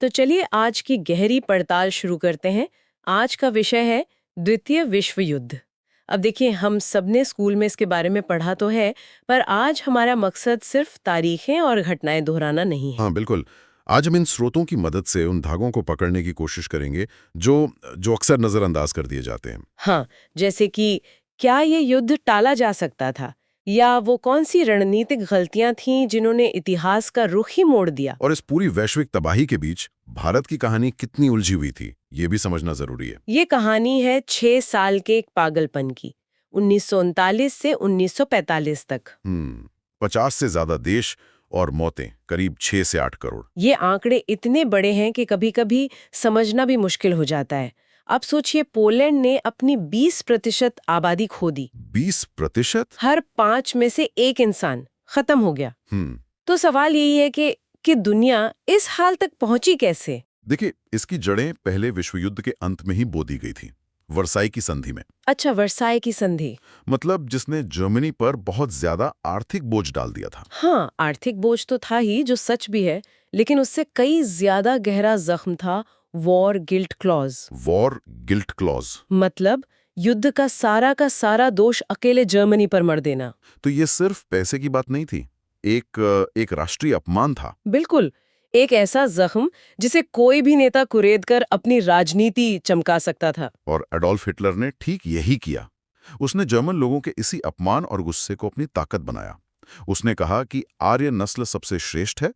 तो चलिए आज की गहरी पड़ताल शुरू करते हैं। आज का विषय है द्वितीय विश्व युद्ध। अब देखिए, हम सबने स्कूल में इसके बारे में पढ़ा तो है, पर आज हमारा मकसद सिर्फ तारीखें और घटनाएं दोहराना नहीं है। हाँ, बिल्कुल। आज हम इन स्रोतों की मदद से उन धागों को पकड़ने की कोशिश करेंगे जो जो अक्सर नज़रअंदाज कर दिए जाते हैं। हाँ, जैसे कि क्या ये युद्ध टाला जा सकता था, या वो कौन सी रणनीतिक गलतियां थीं जिन्होंने इतिहास का रुख ही मोड़ दिया। और इस पूरी वैश्विक तबाही के बीच भारत की कहानी कितनी उलझी हुई थी, ये भी समझना ज़रूरी है। ये कहानी है 6 साल के एक पागलपन की, 1939 से 1945 तक। 50 से ज़्यादा देश और मौतें करीब 6 से 8 करोड़। ये आंकड़े इतने बड़े हैं कि कभी-कभी समझना भी मुश्किल हो जाता है। अब सोचिए, पोलैंड ने अपनी 20% आबादी खो दी। 20%? हर 5 में से एक इंसान खत्म हो गया। हम्म तो सवाल यही है कि दुनिया इस हाल तक पहुंची कैसे? देखिए, इसकी जड़ें पहले विश्व युद्ध के अंत में ही बो दी गई थी, वर्साई की संधि में। अच्छा, वर्साई की संधि। मतलब जिसने जर्मनी पर बहुत ज्यादा आर्थिक बोझ डाल दिया था। हाँ, आर्थिक बोझ तो था ही, जो सच भी है, लेकिन उससे कई ज्यादा गहरा जख्म था war guilt clause. War guilt clause. मतलब युद्ध का सारा दोष अकेले जर्मनी पर मर देना। तो ये सिर्फ पैसे की बात नहीं थी, एक राष्ट्रीय अपमान था। बिल्कुल, एक ऐसा जख्म जिसे कोई भी नेता कुरेद कर अपनी राजनीति चमका सकता था। और एडोल्फ हिटलर ने ठीक यही किया। उसने जर्मन लोगों के इसी अपमान और गुस्से को अपनी ताकत बनाया। उसने कहा कि आर्य नस्ल सबसे श्रेष्ठ है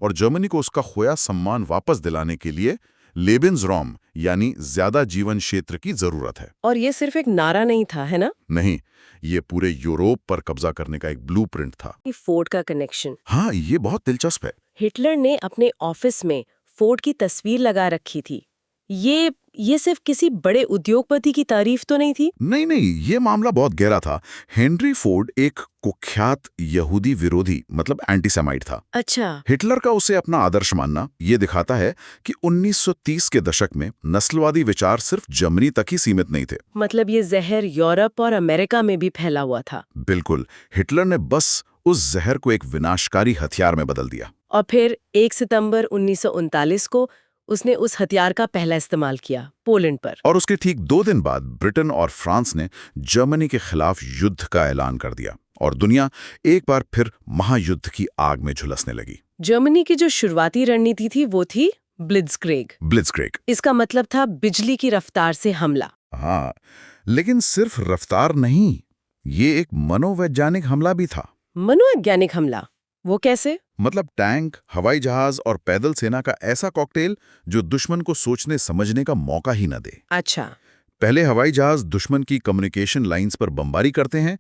और जर्मनी को उसका खोया सम्मान वापस दिलाने के लिए लेबेन्सरॉम यानी ज्यादा जीवन क्षेत्र की जरूरत है। और ये सिर्फ एक नारा नहीं था, है ना? नहीं, ये पूरे यूरोप पर कब्जा करने का एक ब्लूप्रिंट था। कि फोर्ड का कनेक्शन। हाँ, ये बहुत दिलचस्प है। हिटलर ने अपने ऑफिस में फोर्ड की तस्वीर लगा रखी थी। ये सिर्फ किसी बड़े उद्योगपति की तारीफ तो नहीं थी। नहीं नहीं, ये मामला बहुत गहरा था। हेनरी फोर्ड एक कुख्यात यहूदी विरोधी मतलब एंटीसेमाइट था। अच्छा। हिटलर का उसे अपना आदर्श मानना ये दिखाता है कि 1930 के दशक में नस्लवादी विचार सिर्फ जर्मनी तक ही सीमित नहीं थे। मतलब ये जहर यूरोप और अमेरिका में भी फैला हुआ था। बिल्कुल, हिटलर ने बस उस जहर को एक विनाशकारी हथियार में बदल दिया। और फिर 1 सितंबर 1939 को उसने उस हथियार का पहला इस्तेमाल किया पोलैंड पर। और उसके ठीक 2 दिन बाद ब्रिटेन और फ्रांस ने जर्मनी के खिलाफ युद्ध का ऐलान कर दिया और दुनिया एक बार फिर महायुद्ध की आग में झुलसने लगी। जर्मनी की जो शुरुआती रणनीति थी वो थी ब्लिट्जक्रेग। ब्लिट्जक्रेग। इसका मतलब था बिजली की रफ्तार से हमला। हाँ, लेकिन सिर्फ रफ्तार नहीं, ये एक मनोवैज्ञानिक हमला भी था। मनोवैज्ञानिक हमला? वो कैसे? मतलब टैंक, हवाई जहाज और पैदल सेना का ऐसा कॉकटेल जो दुश्मन को सोचने समझने का मौका ही न दे। अच्छा। पहले हवाई जहाज दुश्मन की कम्युनिकेशन लाइंस पर बमबारी करते हैं,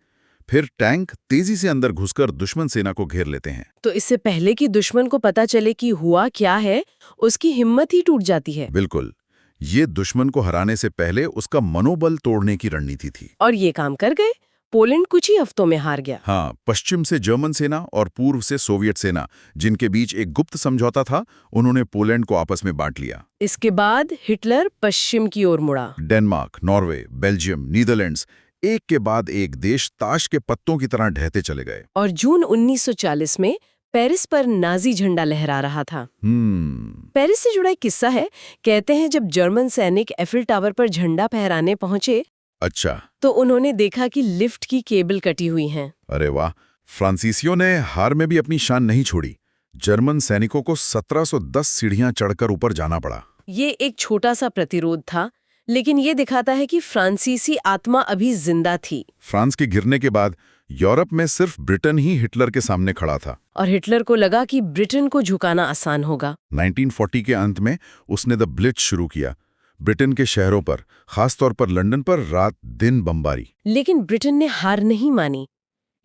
फिर टैंक तेजी से अंदर घुसकर दुश्मन सेना को घेर लेते हैं। तो इससे पहले कि दुश्मन को पता चले कि हुआ क्या है, उसकी हिम्मत ही टूट जाती है। बिल्कुल, ये दुश्मन को हराने से पहले उसका मनोबल तोड़ने की रणनीति थी। और ये काम कर गए। पोलैंड कुछ ही हफ्तों में हार गया। हाँ, पश्चिम से जर्मन सेना और पूर्व से सोवियत सेना, जिनके बीच एक गुप्त समझौता था, उन्होंने पोलैंड को आपस में बांट लिया। इसके बाद हिटलर पश्चिम की ओर मुड़ा। डेनमार्क, नॉर्वे, बेल्जियम, नीदरलैंड्स, एक के बाद एक देश ताश के पत्तों की तरह ढहते चले गए। और जून 1940 में पेरिस पर नाजी झंडा लहरा रहा था। पेरिस से जुड़ा एक किस्सा है। कहते हैं जब जर्मन सैनिक एफिल टावर पर झंडा फहराने पहुंचे, अच्छा, तो उन्होंने देखा कि लिफ्ट की केबल कटी हुई है। अरे वाह! फ्रांसीसियों ने हार में भी अपनी शान नहीं छोड़ी। जर्मन सैनिकों को 1710 सीढ़ियां चढ़कर ऊपर जाना पड़ा। ये एक छोटा सा प्रतिरोध था, लेकिन ये दिखाता है कि फ्रांसीसी आत्मा अभी जिंदा थी। फ्रांस के गिरने के बाद यूरोप में सिर्फ ब्रिटेन ही हिटलर के सामने खड़ा था। और हिटलर को लगा कि ब्रिटेन को झुकाना आसान होगा। 1940 के अंत में उसने द ब्लिट्ज शुरू किया। ब्रिटेन के शहरों पर, खासतौर पर लंदन पर रात दिन बमबारी। लेकिन ब्रिटेन ने हार नहीं मानी।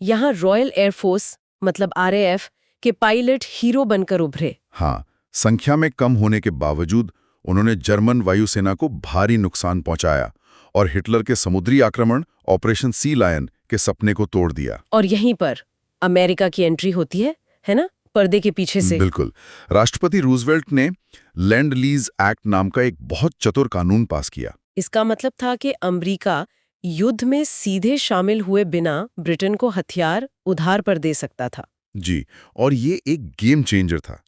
यहाँ रॉयल एयरफोर्स मतलब RAF के पायलट हीरो बनकर उभरे। हाँ, संख्या में कम होने के बावजूद उन्होंने जर्मन वायुसेना को भारी नुकसान पहुंचाया और हिटलर के समुद्री आक्रमण ऑपरेशन सी लायन के सपने को तोड़ दिया। और यहीं पर अमेरिका की एंट्री होती है ना, पर्दे के पीछे से। बिल्कुल। राष्ट्रपति रूजवेल्ट ने लैंड लीज एक्ट नाम का एक बहुत चतुर कानून पास किया। इसका मतलब था कि अमेरिका युद्ध में सीधे शामिल हुए बिना ब्रिटेन को हथियार उधार पर दे सकता था। जी, और ये एक गेम चेंजर था।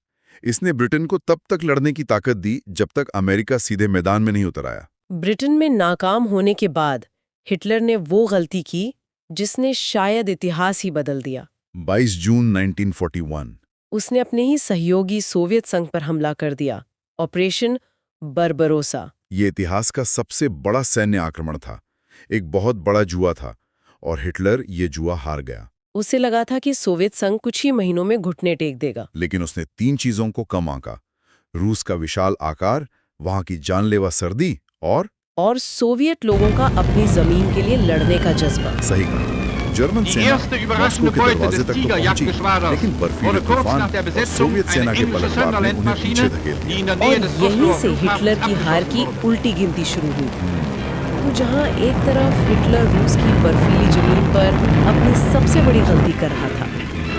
इसने ब्रिटेन को तब तक लड़ने की ताकत दी जब तक अमेरिका सीधे मैदान में नहीं उतर आया। ब्रिटेन में नाकाम होने के बाद हिटलर ने वो गलती की जिसने शायद इतिहास ही बदल दिया। 22 जून 1941 उसने अपने ही सहयोगी सोवियत संघ पर हमला कर दिया, ऑपरेशन बर्बरोसा। ये इतिहास का सबसे बड़ा सैन्य आक्रमण था, एक बहुत बड़ा जुआ था, और हिटलर ये जुआ हार गया। उसे लगा था कि सोवियत संघ कुछ ही महीनों में घुटने टेक देगा। लेकिन उसने 3 चीजों को कम आंका: रूस का विशाल आकार, वहां की जानलेवा सर्दी और सोवियत लोगों का अपनी जमीन के लिए लड़ने का जज्बा। सही कहा। जर्मन सेना मॉस्को के दरवाजे तक तो पहुंची, लेकिन बर्फीले तूफान और सोवियत सेना के पलटवार ने उन्हें पीछे धकेल दिया। और यहीं से हिटलर की हार की उल्टी गिनती शुरू हुई। तो जहां एक तरफ हिटलर रूस की बर्फीली जमीन पर अपनी सबसे बड़ी गलती कर रहा था,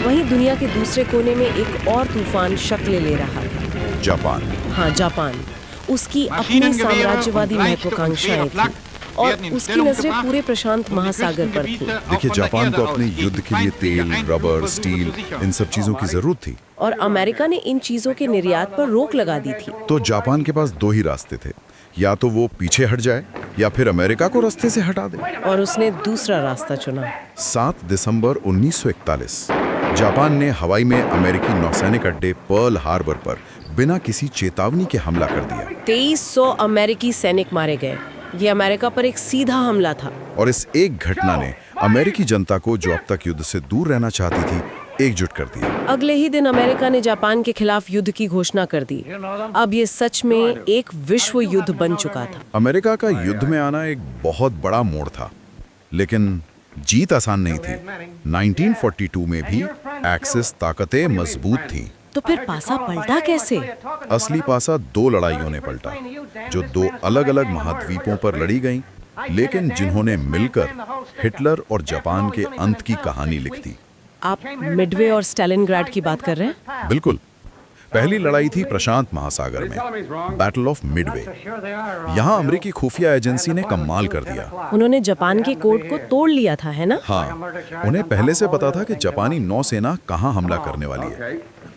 वहीं दुनिया के दूसरे कोने में एक और तूफान शक्ल ले रहा था। जापान। हाँ, जापान। उसकी अपनी साम्राज्यवादी महत्वाकांक्षाएं थी और उसकी नजरें पूरे प्रशांत महासागर पर थी। देखिए, जापान को अपने युद्ध के लिए तेल, रबर, स्टील, इन सब चीजों की जरूरत थी, और अमेरिका ने इन चीजों के निर्यात पर रोक लगा दी थी। तो जापान के पास 2 ही रास्ते थे, या तो वो पीछे हट जाए या फिर अमेरिका को रास्ते से हटा दे। और उसने दूसरा रास्ता चुना। 7 दिसंबर 1941 जापान ने हवाई में अमेरिकी नौसैनिक अड्डे पर्ल हार्बर पर बिना किसी चेतावनी के हमला कर दिया। 2300 अमेरिकी सैनिक मारे गए। ये अमेरिका पर एक सीधा हमला था। और इस एक घटना ने अमेरिकी जनता को, जो अब तक युद्ध से दूर रहना चाहती थी, एकजुट कर दिया। अगले ही दिन अमेरिका ने जापान के खिलाफ युद्ध की घोषणा कर दी। अब ये सच में एक विश्व युद्ध बन चुका था। अमेरिका का युद्ध में आना एक बहुत बड़ा मोड़ था, लेकिन जीत आसान नहीं थी। 1942 में भी एक्सिस ताकतें मजबूत थीं। तो फिर पासा पलटा कैसे? असली पासा 2 लड़ाइयों ने पलटा, जो 2 अलग-अलग महाद्वीपों पर लड़ी गईं, लेकिन जिन्होंने मिलकर हिटलर और जापान के अंत की कहानी लिख दी। आप मिडवे और स्टालिनग्राड की बात कर रहे हैं? बिल्कुल। पहली लड़ाई थी प्रशांत महासागर में, बैटल ऑफ मिडवे। यहाँ अमेरिकी खुफिया एजेंसी ने कमाल कर दिया। उन्होंने जापान के कोड को तोड़ लिया था, है ना? हाँ, उन्हें पहले से पता था कि जापानी नौसेना कहाँ हमला करने वाली है।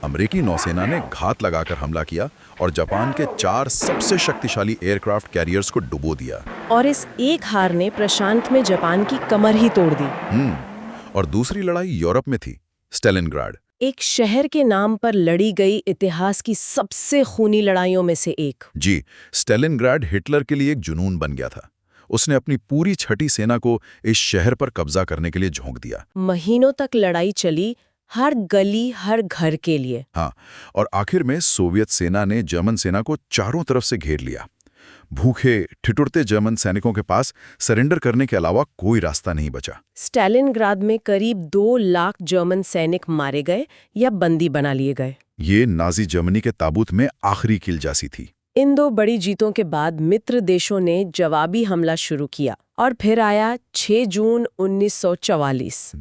अमेरिकी नौसेना ने घात लगाकर हमला किया और जापान के 4 सबसे शक्तिशाली एयरक्राफ्ट कैरियर्स को डुबो दिया। और इस एक हार ने प्रशांत में जापान की कमर ही तोड़ दी। और दूसरी लड़ाई यूरोप में थी, स्टालिनग्राड। एक शहर के नाम पर लड़ी गई इतिहास की सबसे खूनी लड़ाइयों में से एक। जी, स्टालिनग्राड हिटलर के लिए एक जुनून बन गया था। उसने अपनी पूरी छठी सेना को इस शहर पर कब्जा करने के लिए झोंक दिया। महीनों तक लड़ाई चली, हर गली, हर घर के लिए। हाँ, और आखिर में सोवियत सेना ने जर्मन सेना को चारों तरफ से घेर लिया। भूखे ठिठुरते जर्मन सैनिकों के पास सरेंडर करने के अलावा कोई रास्ता नहीं बचा। स्टालिनग्राद में करीब 2 लाख जर्मन सैनिक मारे गए या बंदी बना लिए गए। ये नाजी जर्मनी के ताबूत में आखिरी कील जासी थी। इन 2 बड़ी जीतों के बाद मित्र देशों ने जवाबी हमला शुरू किया और फिर आया 6 जून 1944।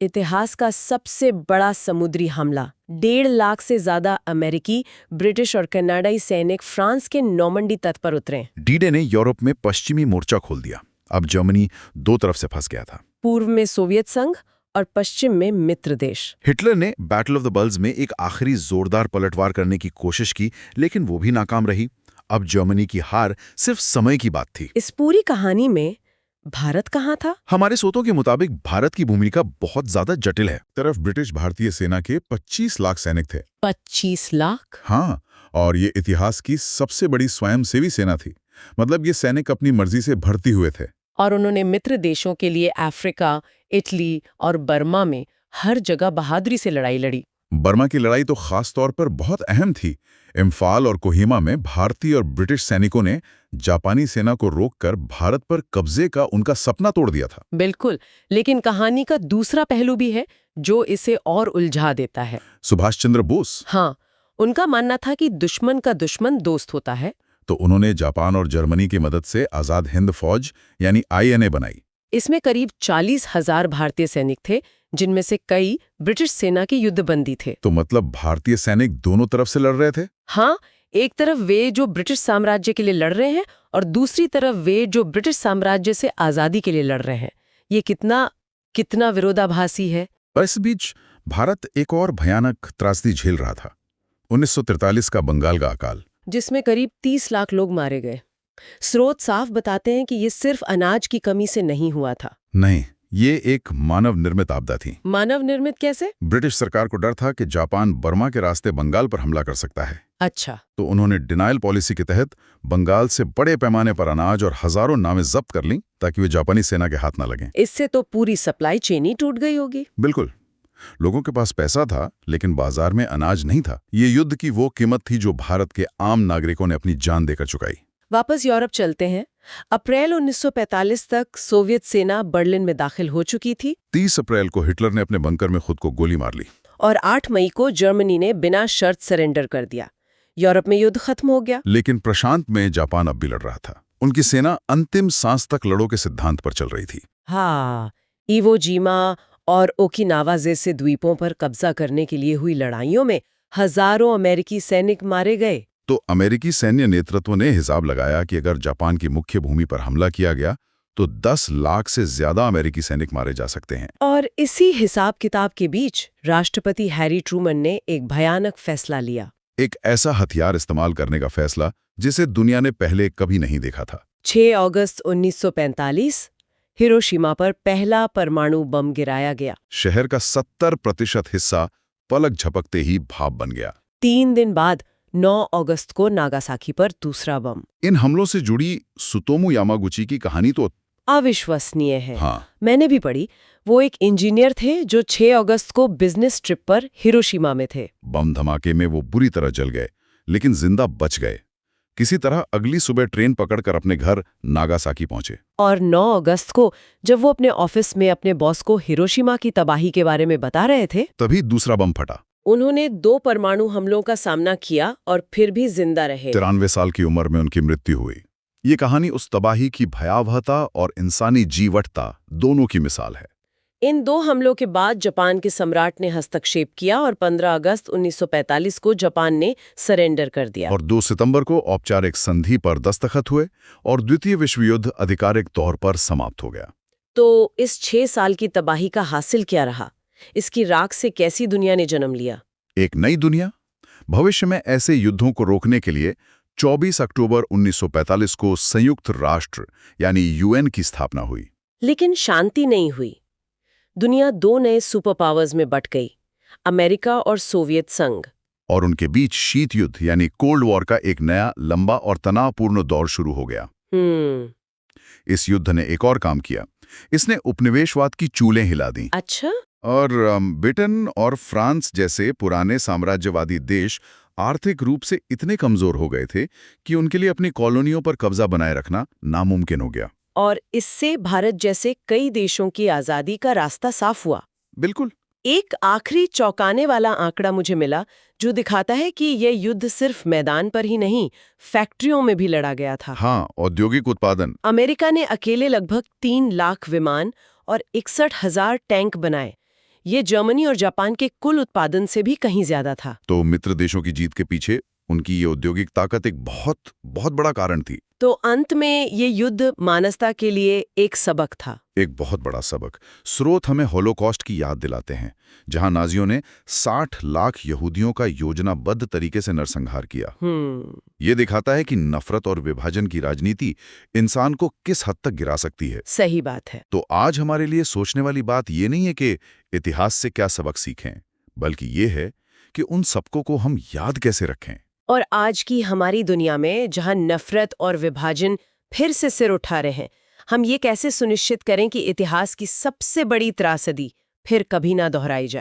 इतिहास का सबसे बड़ा समुद्री हमला। 1.5 लाख से ज्यादा अमेरिकी, ब्रिटिश और कनाडाई सैनिक फ्रांस के नॉर्मंडी तट पर उतरे। डी-डे ने यूरोप में पश्चिमी मोर्चा खोल दिया। अब जर्मनी 2 तरफ से फंस गया था, पूर्व में सोवियत संघ और पश्चिम में मित्र देश। हिटलर ने बैटल ऑफ द बल्ज में एक आखिरी जोरदार पलटवार करने की कोशिश की, लेकिन वो भी नाकाम रही। अब जर्मनी की हार सिर्फ समय की बात थी। इस पूरी कहानी में भारत कहाँ था? हमारे स्रोतों के मुताबिक भारत की भूमिका बहुत ज्यादा जटिल है। तरफ ब्रिटिश भारतीय सेना के 25 लाख सैनिक थे। 25 लाख? हाँ, और ये इतिहास की सबसे बड़ी स्वयंसेवी सेना थी। मतलब ये सैनिक अपनी मर्जी से भर्ती हुए थे। और उन्होंने मित्र देशों के लिए अफ्रीका, इटली और बर्मा में हर जगह बहादुरी से लड़ाई लड़ी। बर्मा की लड़ाई तो खास तौर पर बहुत अहम थी। इम्फाल और कोहिमा में भारतीय और ब्रिटिश सैनिकों ने जापानी सेना को रोककर भारत पर कब्जे का उनका सपना तोड़ दिया था। बिल्कुल, लेकिन कहानी का दूसरा पहलू भी है जो इसे और उलझा देता है। सुभाष चंद्र बोस। हाँ, उनका मानना था कि दुश्मन का दुश्मन दोस्त होता है। तो उन्होंने जापान और जर्मनी की मदद से आजाद हिंद फौज यानी INA बनाई। इसमें करीब 40,000 भारतीय सैनिक थे, जिनमें से कई ब्रिटिश सेना के युद्धबंदी थे। तो मतलब भारतीय सैनिक दोनों तरफ से लड़ रहे थे? हाँ, एक तरफ वे जो ब्रिटिश साम्राज्य के लिए लड़ रहे हैं और दूसरी तरफ वे जो ब्रिटिश साम्राज्य से आजादी के लिए लड़ रहे हैं। ये कितना विरोधाभासी है। पर इस बीच भारत एक और भयानक त्रासदी झेल रहा था। 1943 का बंगाल का अकाल। जिसमें करीब 30 लाख लोग मारे गए। स्रोत साफ बताते हैं कि ये सिर्फ अनाज की कमी से नहीं हुआ था। नहीं, ये एक मानव निर्मित आपदा थी। मानव निर्मित कैसे? ब्रिटिश सरकार को डर था कि जापान बर्मा के रास्ते बंगाल पर हमला कर सकता है। अच्छा। तो उन्होंने डिनायल पॉलिसी के तहत बंगाल से बड़े पैमाने पर अनाज और हजारों नावें जब्त कर लीं ताकि वे जापानी सेना के हाथ न लगें। इससे तो पूरी सप्लाई चेन ही टूट गई होगी। बिल्कुल। लोगों के पास पैसा था लेकिन बाजार में अनाज नहीं था। ये युद्ध की वो कीमत थी जो भारत के आम नागरिकों ने अपनी जान देकर चुकाई। वापस यूरोप चलते हैं। अप्रैल 1945 तक सोवियत सेना बर्लिन में दाखिल हो चुकी थी। 30 अप्रैल को हिटलर ने अपने बंकर में खुद को गोली मार ली और 8 मई को जर्मनी ने बिना शर्त सरेंडर कर दिया। यूरोप में युद्ध खत्म हो गया। लेकिन प्रशांत में जापान अब भी लड़ रहा था। उनकी सेना अंतिम सांस तक लड़ो के सिद्धांत पर चल रही थी। हाँ, इवो जीमा और ओकिनावा जैसे द्वीपों पर कब्जा करने के लिए हुई लड़ाइयों में हजारों अमेरिकी सैनिक मारे गए। तो अमेरिकी सैन्य नेतृत्व ने हिसाब लगाया कि अगर जापान की मुख्य भूमि पर हमला किया गया तो 10 लाख से ज्यादा अमेरिकी सैनिक मारे जा सकते हैं। और इसी हिसाब किताब के बीच राष्ट्रपति हैरी ट्रूमन ने एक भयानक फैसला लिया। एक ऐसा हथियार इस्तेमाल करने का फैसला जिसे दुनिया ने पहले कभी नहीं देखा था। 6 अगस्त 1945 हिरोशिमा पर पहला परमाणु बम गिराया गया। शहर का 70% हिस्सा पलक झपकते ही भाप बन गया। 3 दिन बाद 9 अगस्त को नागासाकी पर दूसरा बम। इन हमलों से जुड़ी सुतोमू यामागुची की कहानी तो अविश्वसनीय है। हाँ, मैंने भी पढ़ी। वो एक इंजीनियर थे जो 6 अगस्त को बिजनेस ट्रिप पर हिरोशिमा में थे। बम धमाके में वो बुरी तरह जल गए लेकिन जिंदा बच गए। किसी तरह अगली सुबह ट्रेन पकड़कर अपने घर नागासाकी पहुंचे। और 9 अगस्त को जब वो अपने ऑफिस में अपने बॉस को हिरोशिमा की तबाही के बारे में बता रहे थे, तभी दूसरा बम फटा। उन्होंने 2 परमाणु हमलों का सामना किया और फिर भी जिंदा रहे। 93 साल की उम्र में उनकी मृत्यु हुई। ये कहानी उस तबाही की भयावहता और इंसानी जीवटता दोनों की मिसाल है। इन 2 हमलों के बाद जापान के सम्राट ने हस्तक्षेप किया और 15 अगस्त 1945 को जापान ने सरेंडर कर दिया। और 2 सितंबर को औपचारिक संधि पर दस्तखत हुए और द्वितीय विश्व युद्ध आधिकारिक तौर पर समाप्त हो गया। तो इस 6 साल की तबाही का हासिल क्या रहा? इसकी राख से कैसी दुनिया ने जन्म लिया? एक नई दुनिया। भविष्य में ऐसे युद्धों को रोकने के लिए 24 अक्टूबर 1945 को संयुक्त राष्ट्र यानी यूएन की स्थापना हुई। लेकिन शांति नहीं हुई। दुनिया 2 नए सुपर पावर्स में बट गई, अमेरिका और सोवियत संघ। और उनके बीच शीत युद्ध यानी कोल्ड वॉर का एक नया लंबा और तनावपूर्ण दौर शुरू हो गया। इस युद्ध ने एक और काम किया। इसने उपनिवेशवाद की चूलें हिला दी। अच्छा। और ब्रिटेन और फ्रांस जैसे पुराने साम्राज्यवादी देश आर्थिक रूप से इतने कमजोर हो गए थे कि उनके लिए अपनी कॉलोनियों पर कब्जा बनाए रखना नामुमकिन हो गया। और इससे भारत जैसे कई देशों की आजादी का रास्ता साफ हुआ। बिल्कुल। एक आखिरी चौंकाने वाला आंकड़ा मुझे मिला जो दिखाता है कि यह युद्ध सिर्फ मैदान पर ही नहीं, फैक्ट्रियों में भी लड़ा गया था। हाँ, औद्योगिक उत्पादन। अमेरिका ने अकेले लगभग 3 लाख विमान और 61,000 टैंक बनाए। ये जर्मनी और जापान के कुल उत्पादन से भी कहीं ज्यादा था। तो मित्र देशों की जीत के पीछे उनकी ये औद्योगिक ताकत एक बहुत बहुत बड़ा कारण थी। तो अंत में ये युद्ध मानवता के लिए एक सबक था। एक बहुत बड़ा सबक। स्रोत हमें होलोकॉस्ट की याद दिलाते हैं, जहां नाजियों ने 60 लाख यहूदियों का योजनाबद्ध तरीके से नरसंहार किया। ये दिखाता है कि नफरत और विभाजन की राजनीति इंसान को किस हद तक गिरा सकती है। सही बात है। तो आज हमारे लिए सोचने वाली बात ये नहीं है कि इतिहास से क्या सबक सीखें, बल्कि ये है कि उन सबकों को हम याद कैसे रखें। और आज की हमारी दुनिया में जहां नफरत और विभाजन फिर से सिर उठा रहे हैं, हम ये कैसे सुनिश्चित करें कि इतिहास की सबसे बड़ी त्रासदी फिर कभी ना दोहराई जाए।